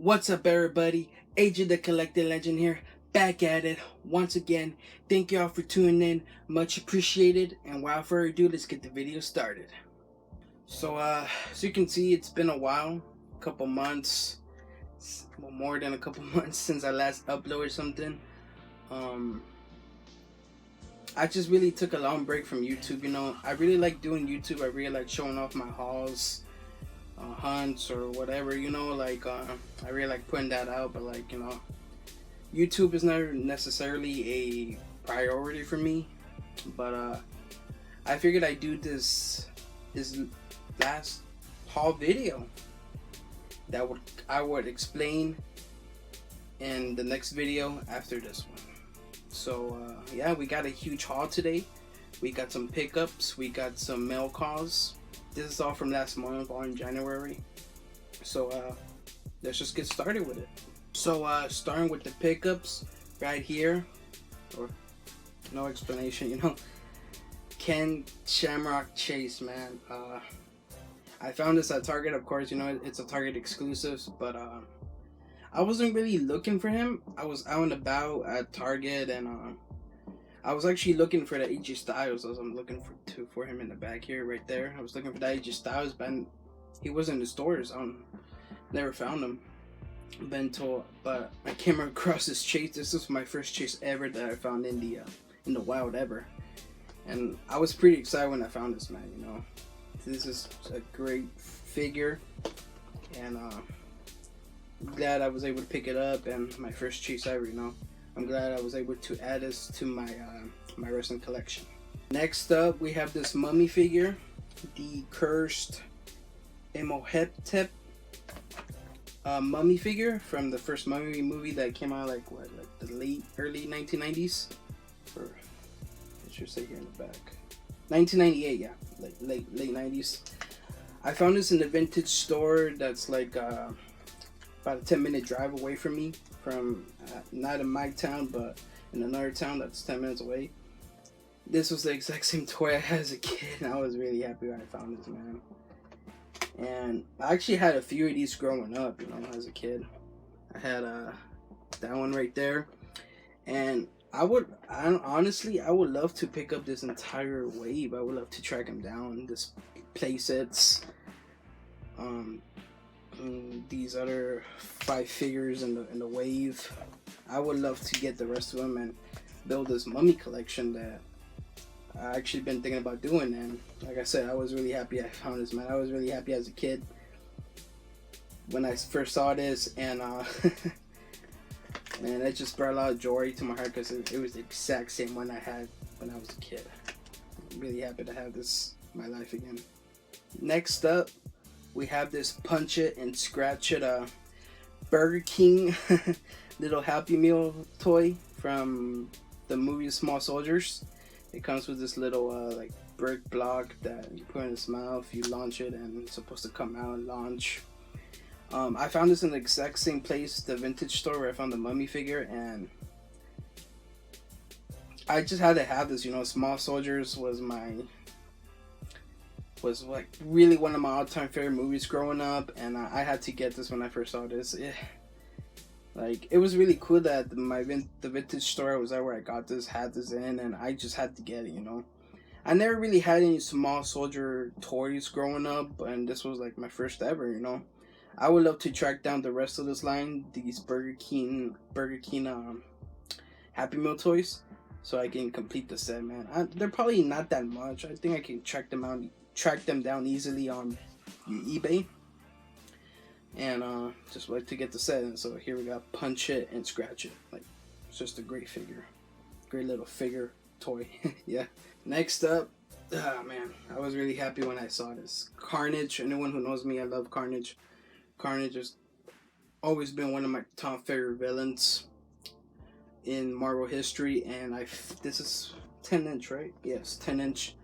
What's up, everybody? Agent the Collecting Legend here, back at it once again. Thank y'all for tuning in, much appreciated. And without further ado, let's get the video started. So as you can see, it's been a while, a couple months, well, more than a couple months since I last uploaded something. I just really took a long break from YouTube. You know, I really like doing YouTube. I really like showing off my hauls, hunts, or whatever. You know, like I really like putting that out. But like, you know, YouTube is not necessarily a priority for me. But I figured I'd do this last haul video that I would explain in the next video after this one. So yeah, we got a huge haul today. We got some pickups, we got some mail calls. This is all from last month, all in January. So let's just get started with it. So starting with the pickups right here, or no explanation, you know, Ken Shamrock Chase, man. I found this at Target, of course. You know, it's a Target exclusive, but I wasn't really looking for him. I was out and about at Target, and I was actually looking for the AJ Styles. I'm looking for him in the back here, right there. I was looking for that AJ Styles, but he wasn't in the stores. Never found him. But I came across this chase. This was my first chase ever that I found in the wild ever, and I was pretty excited when I found this, man. You know, this is a great figure, and I'm glad I was able to pick it up, and my first chase ever, you know. I'm glad I was able to add this to my my wrestling collection. Next up, we have this mummy figure, the cursed Imhotep mummy figure from the first Mummy movie that came out like the early 1990s, or it should say here in the back, 1998, yeah, like late 90s. I found this in the vintage store that's like about a 10-minute drive away from me, from not in my town, but in another town that's 10 minutes away. This was the exact same toy I had as a kid, and I was really happy when I found this, man. And I actually had a few of these growing up, you know, as a kid. I had that one right there, and honestly, I would love to pick up this entire wave. I would love to track them down, this playsets, these other 5 figures in the wave. I would love to get the rest of them and build this mummy collection that I actually been thinking about doing. And like I said, I was really happy I found this, man. I was really happy as a kid when I first saw this, and and it just brought a lot of joy to my heart, because it was the exact same one I had when I was a kid. I'm really happy to have this in my life again. Next up, we have this Punch It and Scratch It Burger King little Happy Meal toy from the movie Small Soldiers. It comes with this little like brick block that you put in its mouth, you launch it, and it's supposed to come out and launch. I found this in the exact same place, the vintage store where I found the mummy figure, and I just had to have this. You know, Small Soldiers was like really one of my all-time favorite movies growing up, and I had to get this when I first saw this. It was really cool that the vintage store I was at where I got this had this in, and I just had to get it, you know. I never really had any Small Soldier toys growing up, and this was like my first ever, you know. I would love to track down the rest of this line, these Burger King Happy Meal toys, so I can complete the set, man. They're probably not that much. I think I can track them down easily on eBay, and just like to get the set. And so here we got Punch It and Scratch It. Like, it's just a great figure, great little figure toy. Yeah. Next up, man, I was really happy when I saw this Carnage. Anyone who knows me, I love Carnage. Carnage has always been one of my top favorite villains in Marvel history, and this is 10-inch, right? Yes, 10-inch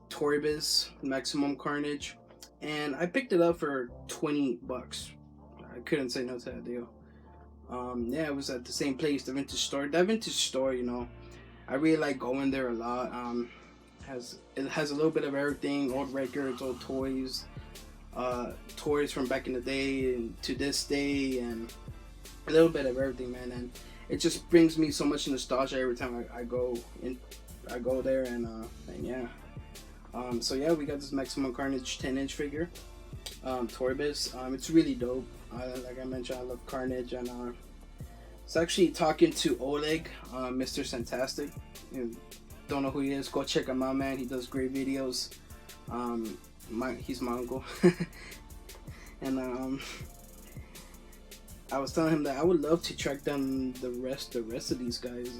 Toy Biz Maximum Carnage, and I picked it up for $20. I couldn't say no to that deal. Yeah, it was at the same place, the vintage store. That vintage store, you know, I really like going there a lot. It has a little bit of everything: old records, old toys, toys from back in the day and to this day, and a little bit of everything, man. And it just brings me so much nostalgia every time I go there, and yeah. So yeah, we got this Maximum Carnage 10-inch figure, Torbis. It's really dope. Like I mentioned, I love Carnage, and it's actually talking to Oleg, Mr. Sentastic. You don't know who he is? Go check him out, man. He does great videos. He's my uncle, and I was telling him that I would love to track down the rest of these guys.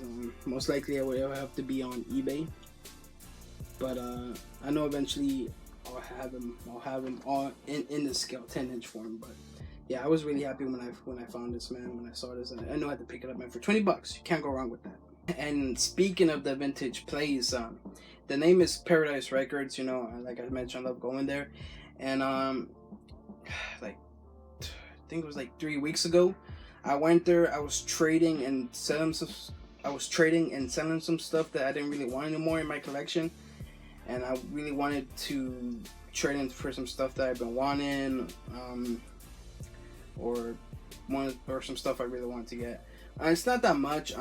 Most likely, I would have to be on eBay, but I know eventually I'll have them all in the scale 10-inch form. But yeah, I was really happy when I found this, man. When I saw this, I know I had to pick it up, man. For $20, you can't go wrong with that. And speaking of the vintage plays, the name is Paradise Records. You know, like I mentioned, I love going there, and like I think it was like 3 weeks ago, I went there. I was trading and selling some stuff that I didn't really want anymore in my collection, and I really wanted to trade in for some stuff that I've been wanting, or some stuff I really wanted to get. It's not that much.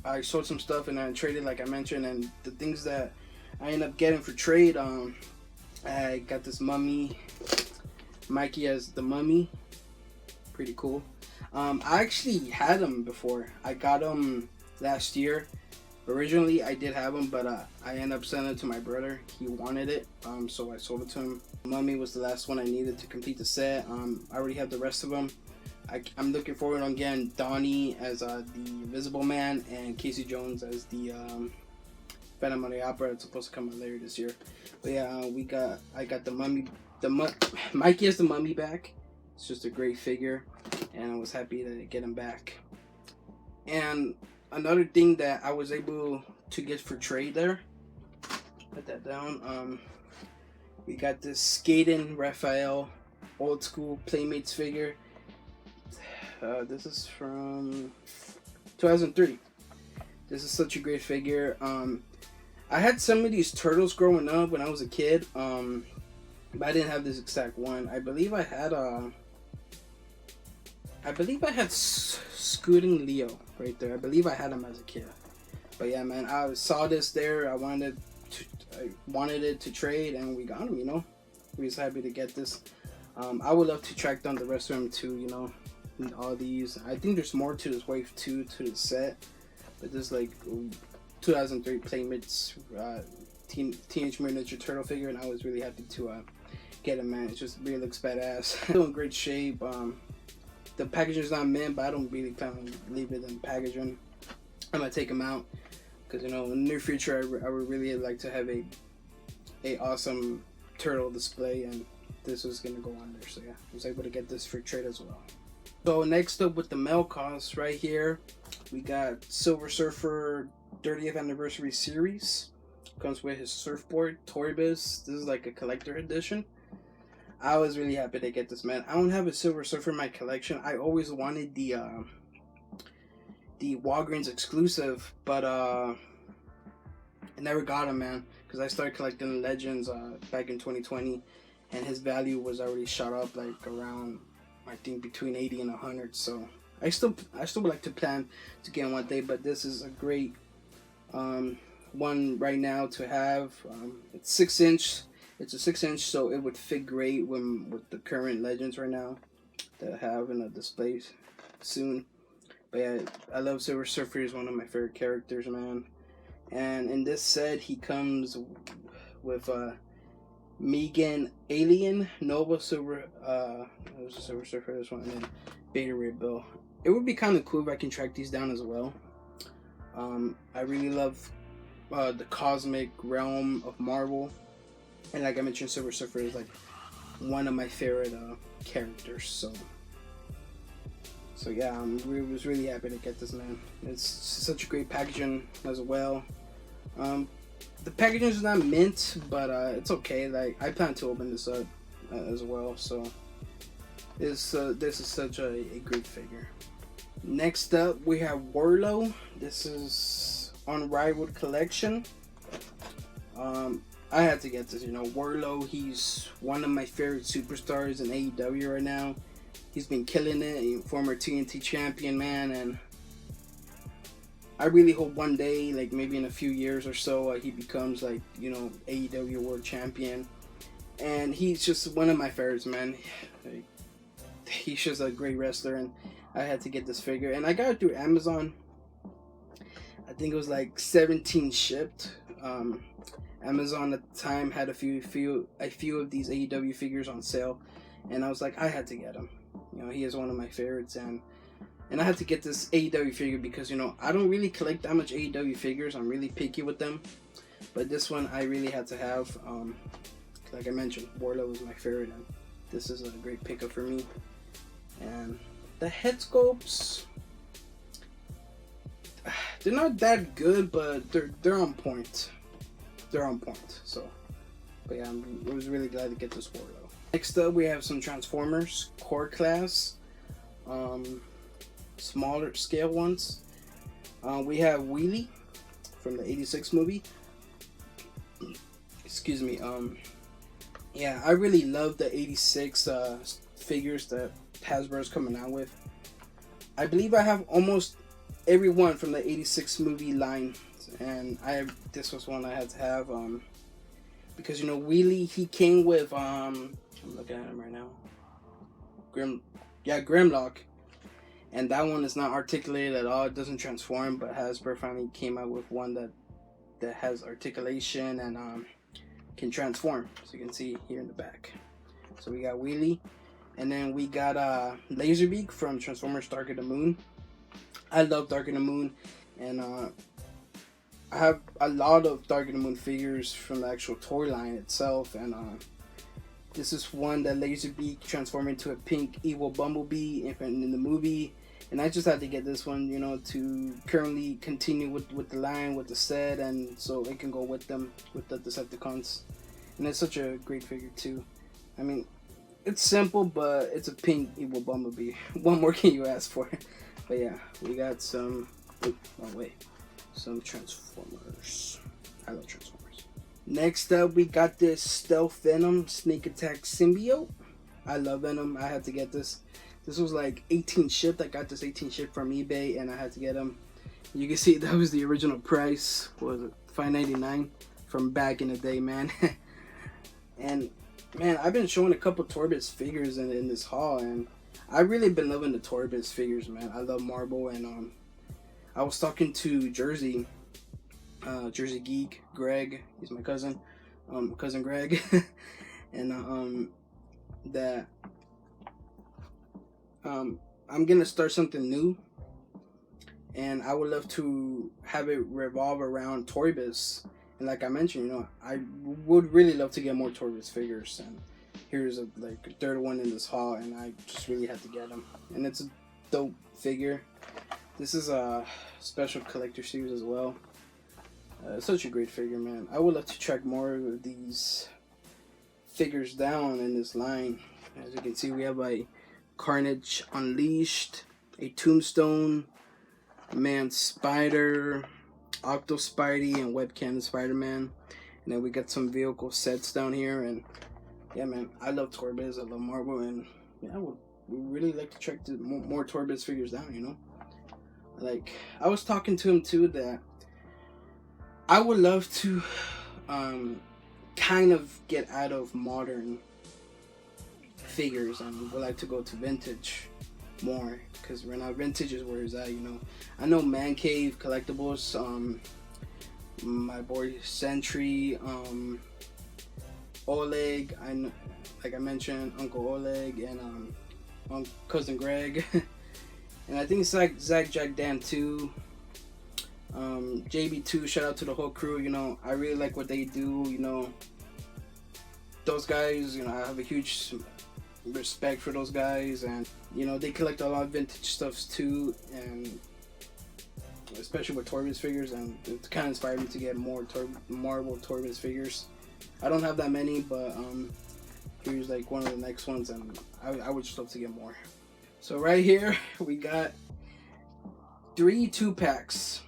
I sold some stuff and I traded, like I mentioned, and the things that I ended up getting for trade, I got this mummy, Mikey as the mummy, pretty cool. I actually had him before. I got him last year. Originally I did have him, but I ended up selling it to my brother. He wanted it, so I sold it to him. Mummy was the last one I needed to complete the set. I already have the rest of them. I'm looking forward on getting Donnie as the Invisible Man and Casey Jones as the Phantom of the Opera. It's supposed to come out later this year. But yeah, I got the mummy, Mikey as the mummy back. It's just a great figure, and I was happy to get him back. And another thing that I was able to get for trade there, put that down. We got this Skaden Raphael old school Playmates figure. This is from 2003. This is such a great figure. I had some of these turtles growing up when I was a kid, but I didn't have this exact one. I believe I had Scooting Leo right there. I believe I had him as a kid. But yeah, man, I saw this there. I wanted it to trade, and we got him. You know, we was happy to get this. I would love to track down the rest of them too. You know. And all these, I think there's more to this wave 2 to the set, but this like 2003 Playmates Teenage Mutant Ninja Turtle figure, and I was really happy to get him, man. It just really looks badass. Still in great shape. The packaging's not mint, but I don't really plan on leaving it in packaging. I'm gonna take him out because, you know, in the near future I would really like to have a awesome turtle display, and this was gonna go on there. So yeah, I was able to get this for trade as well. So next up with the mail costs right here, we got Silver Surfer 30th Anniversary Series. Comes with his surfboard, Torbis. This is like a collector edition. I was really happy to get this, man. I don't have a Silver Surfer in my collection. I always wanted the Walgreens exclusive, but I never got him, man, because I started collecting Legends back in 2020, and his value was already shot up like around, I think, between 80 and 100. So I still would like to plan to get one day, but this is a great one right now to have. It's 6-inch. It's a 6-inch, so it would fit great with the current Legends right now that I have in a display soon. But yeah, I love Silver Surfer. He's one of my favorite characters, man. And in this set, he comes with Megan Alien, Nova Silver, there's a Silver Surfer, this one, and then Beta Ray Bill. It would be kind of cool if I can track these down as well. I really love the cosmic realm of Marvel, and like I mentioned, Silver Surfer is like one of my favorite characters. So yeah, I was really happy to get this, man. It's such a great packaging as well. The packaging is not mint, but it's okay. Like, I plan to open this up as well. So this is such a great figure. Next up, we have Warlow. This is Unrivaled Collection. I had to get this. You know, Wardlow, he's one of my favorite superstars in AEW right now. He's been killing it. He's a former TNT champion, man, and I really hope one day, like maybe in a few years or so, he becomes like, you know, AEW World Champion. And he's just one of my favorites, man. Like, he's just a great wrestler, and I had to get this figure. And I got it through Amazon. I think it was like 17 shipped. Amazon at the time had a few of these AEW figures on sale, and I was like, I had to get him. You know, he is one of my favorites, and I had to get this AEW figure because, you know, I don't really collect that much AEW figures. I'm really picky with them, but this one I really had to have. Like I mentioned, Wardlow was my favorite, and this is a great pickup for me. And the head sculpts, they're not that good, but they're on point. They're on point. So, but yeah, I was really glad to get this Wardlow. Next up, we have some Transformers core class, smaller scale ones. We have Wheelie from the '86 movie. Excuse me. Yeah, I really love the '86 figures that Hasbro's coming out with. I believe I have almost every one from the '86 movie line, and this was one I had to have because, you know, Wheelie, he came with I'm looking at him right now. Grimlock, and that one is not articulated at all. It doesn't transform, but Hasbro finally came out with one that has articulation and can transform, so you can see here in the back. So we got Wheelie, and then we got Laserbeak from Transformers Dark of the Moon. I love Dark of the Moon, and I have a lot of Dark of the Moon figures from the actual toy line itself, and this is one that Laserbeak transformed into a pink evil Bumblebee in the movie, and I just had to get this one, you know, to currently continue with the line, with the set, and so it can go with them, with the Decepticons. And it's such a great figure too. I mean, it's simple, but it's a pink evil Bumblebee. What more can you ask for? But yeah, we got some, some Transformers. I love Transformers. Next up, we got this Stealth Venom Sneak Attack Symbiote. I love Venom. I had to get this. This was like 18 shipped. I got this 18 shipped from eBay, and I had to get them. You can see that was the original price. What was it? $5.99 from back in the day, man. And man, I've been showing a couple Torbis figures in this haul, and I really been loving the Torbis figures, man. I love Marvel, and I was talking to Jersey Geek, Greg. He's my cousin, cousin Greg, and that I'm gonna start something new, and I would love to have it revolve around Torbis. And like I mentioned, you know, I would really love to get more Torbis figures, and here's a third one in this haul, and I just really had to get them. And it's a dope figure. This is a special collector series as well. Such a great figure, man. I would love to track more of these figures down in this line. As you can see, we have a Carnage Unleashed, a Tombstone, Man Spider, Octo Spidey, and Webcam Spider-Man. And then we got some vehicle sets down here. And yeah, man, I love Torbis. I love Marvel, and yeah, I would really like to track more Torbis figures down, you know. Like, I was talking to him too that I would love to kind of get out of modern figures and would like to go to vintage more, because right now vintage is where it's at, you know. I know Cave Collectibles, my boy Sentri, Oleg, I know, like I mentioned, Uncle Oleg, and cousin Greg, and I think it's like ZacJacDan too. JB2, shout out to the whole crew. You know, I really like what they do. You know, those guys, you know, I have a huge respect for those guys, and you know, they collect a lot of vintage stuffs too, and especially with Torbis figures, and it kind of inspired me to get more Marvel Torbis figures. I don't have that many, but here's like one of the next ones, and I would just love to get more. So right here we got 3 2-packs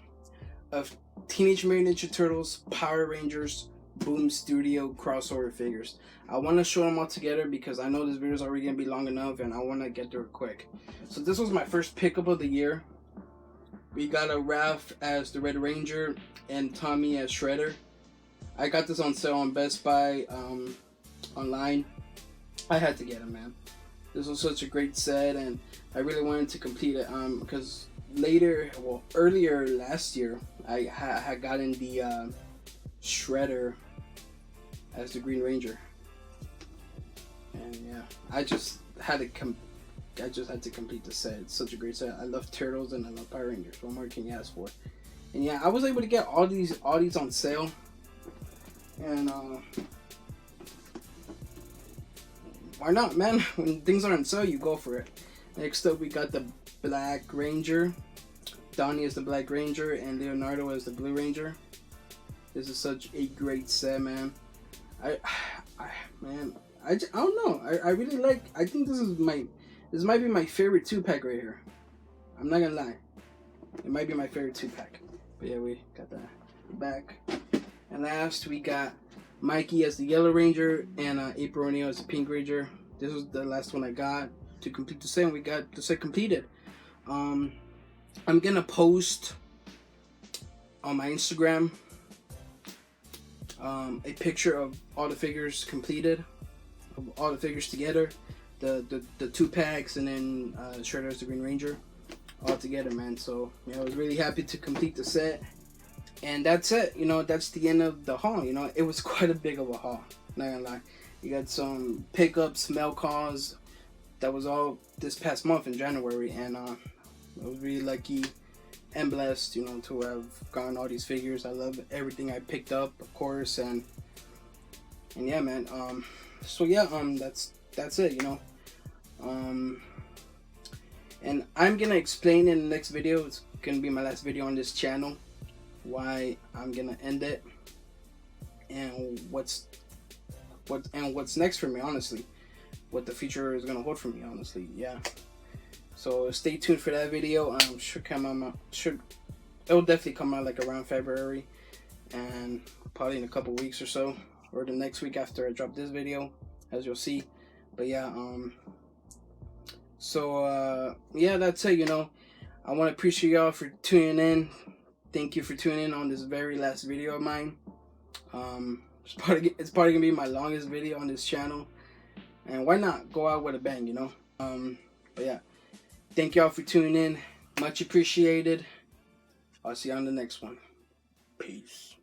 of Teenage Mutant Ninja Turtles, Power Rangers, Boom Studio crossover figures. I want to show them all together because I know this video is already going to be long enough and I want to get through it quick. So this was my first pickup of the year. We got a Raph as the Red Ranger and Tommy as Shredder. I got this on sale on Best Buy online. I had to get it, man. This was such a great set and I really wanted to complete it because earlier last year I had gotten the Shredder as the Green Ranger, and yeah, I just had to complete the set. It's such a great set. I love Turtles and I love Power Rangers. What more can you ask for? And yeah, I was able to get all these on sale, and why not, man? When things are on sale, you go for it. Next up, we got the Black Ranger. Donnie is the Black Ranger and Leonardo as the Blue Ranger. This is such a great set, man. I don't know. I really like. I think this might be my favorite 2-pack right here. I'm not gonna lie. It might be my favorite 2-pack. But yeah, we got that back. And last, we got Mikey as the Yellow Ranger and April O'Neil as the Pink Ranger. This was the last one I got to complete the set. And we got the set completed. I'm gonna post on my Instagram a picture of all the figures completed, of all the figures together, the 2-packs, and then Shredder as the Green Ranger, all together, man. So yeah, I was really happy to complete the set, and that's it. You know, that's the end of the haul. You know, it was quite a big of a haul. Not gonna lie. You got some pickups, mail calls. That was all this past month in January, and I was really lucky and blessed, you know, to have gotten all these figures. I love everything I picked up, of course, and yeah, man. So yeah, that's it, you know. And I'm gonna explain in the next video. It's gonna be my last video on this channel, why I'm gonna end it, and what's next for me, honestly. What the future is gonna hold for me, honestly. Yeah. So stay tuned for that video. It'll definitely come out like around February, and probably in a couple weeks or so, or the next week after I drop this video, as you'll see. But yeah, yeah, that's it. You know, I want to appreciate y'all for tuning in. Thank you for tuning in on this very last video of mine. It's probably gonna be my longest video on this channel, and why not go out with a bang, you know? But yeah. Thank y'all for tuning in. Much appreciated. I'll see you on the next one. Peace.